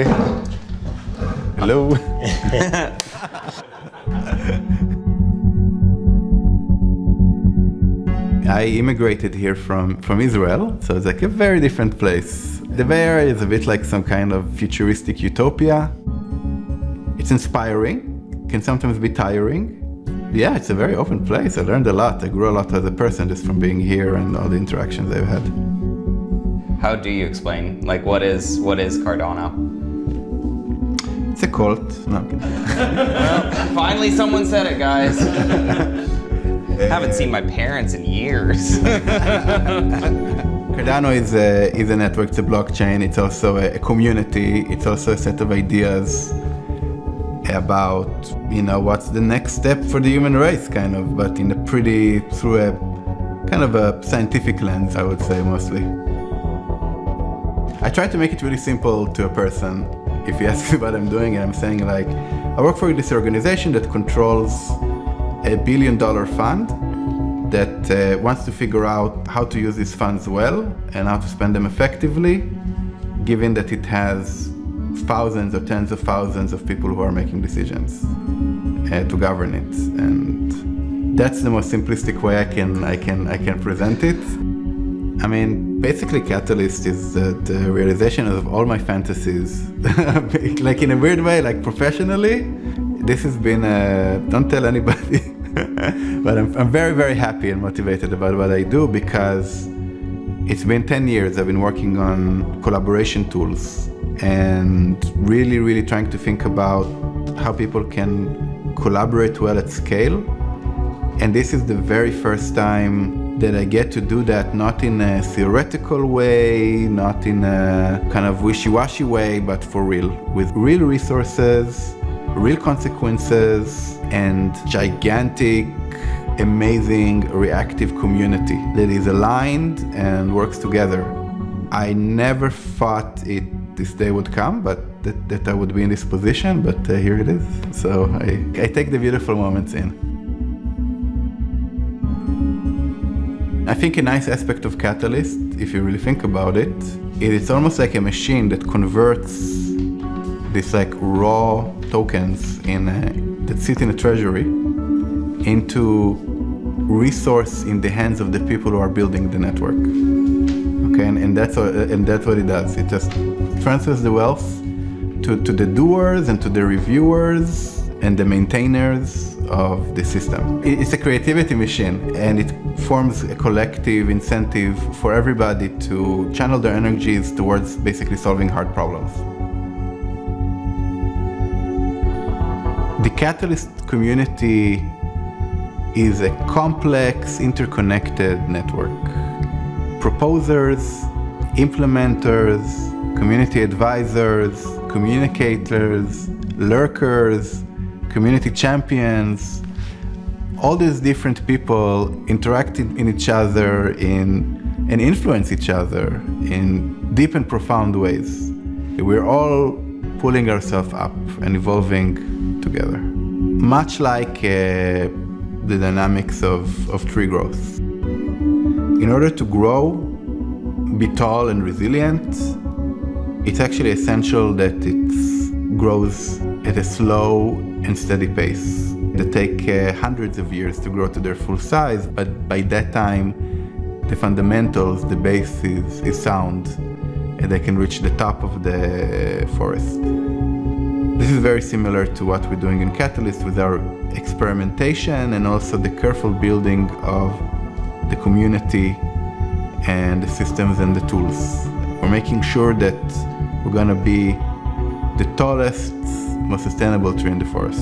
Hello. I immigrated here from Israel, so it's like a very different place. The Bay Area is a bit like some kind of futuristic utopia. It's inspiring, can sometimes be tiring. Yeah, it's a very open place. I learned a lot. I grew a lot as a person just from being here and all the interactions I've had. How do you explain, like, what is Cardano? It's a cult. No, I'm kidding. Well, finally someone said it, guys. I haven't seen my parents in years. Cardano is a network, it's a blockchain, it's also a community, it's also a set of ideas about, what's the next step for the human race, kind of, but through a kind of a scientific lens, I would say, mostly. I try to make it really simple to a person. If he asks me what I'm doing, and I'm saying, like, I work for this organization that controls $1 billion fund that wants to figure out how to use these funds well and how to spend them effectively, given that it has thousands or tens of thousands of people who are making decisions to govern it. And that's the most simplistic way I can present it. I mean, basically Catalyst is the realization of all my fantasies. Like in a weird way, like professionally, this has been don't tell anybody, but I'm very, very happy and motivated about what I do because it's been 10 years I've been working on collaboration tools and really, really trying to think about how people can collaborate well at scale. And this is the very first time that I get to do that, not in a theoretical way, not in a kind of wishy-washy way, but for real, with real resources, real consequences, and gigantic, amazing, reactive community that is aligned and works together. I never thought this day would come, but that I would be in this position, but here it is. So I take the beautiful moments in. I think a nice aspect of Catalyst, if you really think about it, it's almost like a machine that converts these like raw tokens that sit in a treasury into resource in the hands of the people who are building the network. Okay, and that's what it does. It just transfers the wealth to the doers and to the reviewers and the maintainers of the system. It's a creativity machine, and it forms a collective incentive for everybody to channel their energies towards basically solving hard problems. The Catalyst community is a complex, interconnected network. Proposers, implementers, community advisors, communicators, lurkers, community champions, all these different people interact in each other and influence each other in deep and profound ways. We're all pulling ourselves up and evolving together. Much like the dynamics of tree growth. In order to grow, be tall and resilient, it's actually essential that it grows at a slow and steady pace. They take hundreds of years to grow to their full size, but by that time, the fundamentals, the base is sound, and they can reach the top of the forest. This is very similar to what we're doing in Catalyst with our experimentation and also the careful building of the community and the systems and the tools. We're making sure that we're going to be the tallest, most sustainable tree in the forest.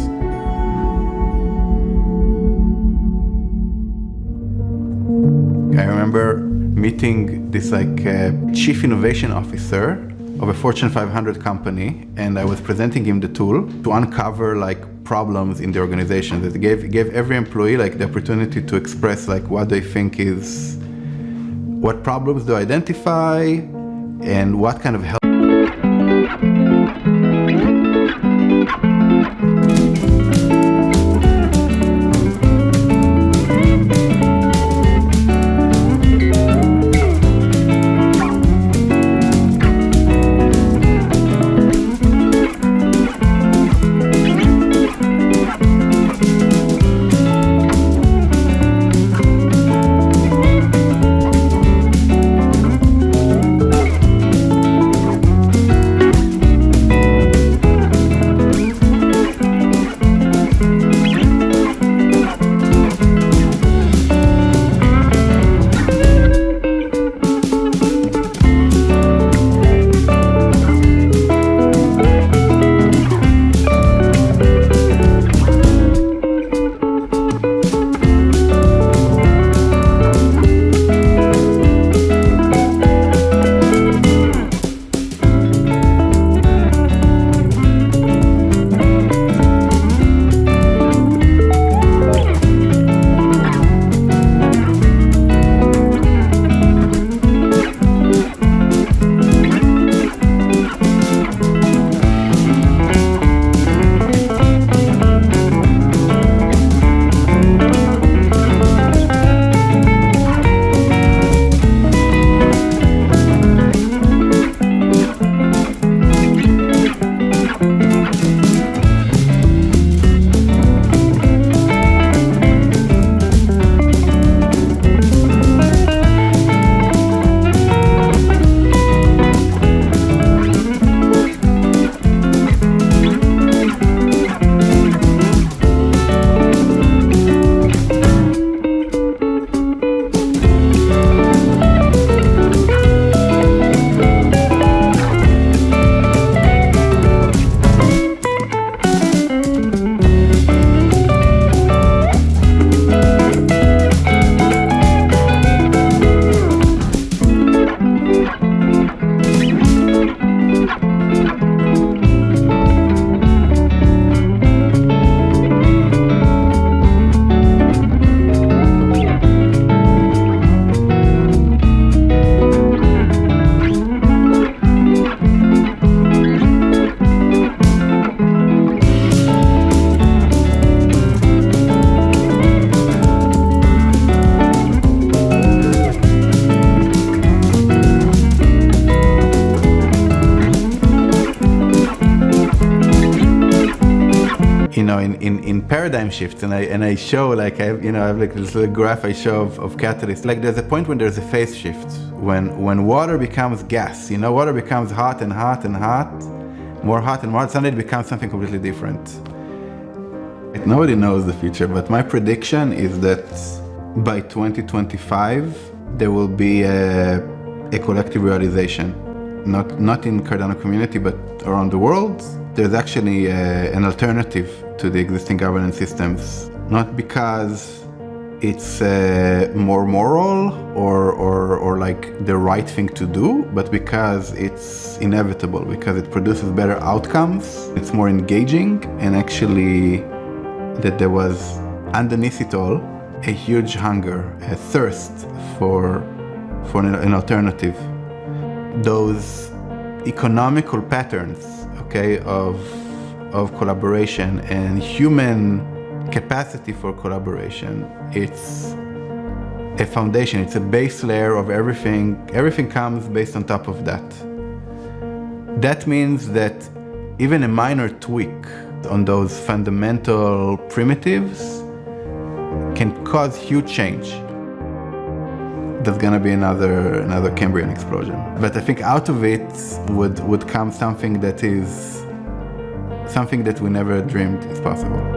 I remember meeting this chief innovation officer of a Fortune 500 company, and I was presenting him the tool to uncover problems in the organization. That gave every employee the opportunity to express what they think is, what problems do I identify, and what kind of help. in paradigm shifts, and I show like I have like this little graph I show of catalysts. Like there's a point when there's a phase shift when water becomes gas. Water becomes hot and hot and hot, more hot and more hot. Suddenly it becomes something completely different. Nobody knows the future, but my prediction is that by 2025 there will be a collective realization, not in Cardano community but around the world. There's actually an alternative to the existing governance systems, not because it's more moral or like the right thing to do, but because it's inevitable, because it produces better outcomes, it's more engaging, and actually that there was underneath it all a huge hunger, a thirst for an alternative. Those economical patterns, of collaboration and human capacity for collaboration, it's a foundation, it's a base layer of everything. Everything comes based on top of that. That means that even a minor tweak on those fundamental primitives can cause huge change. There's gonna be another Cambrian explosion. But I think out of it would come something that we never dreamed is possible.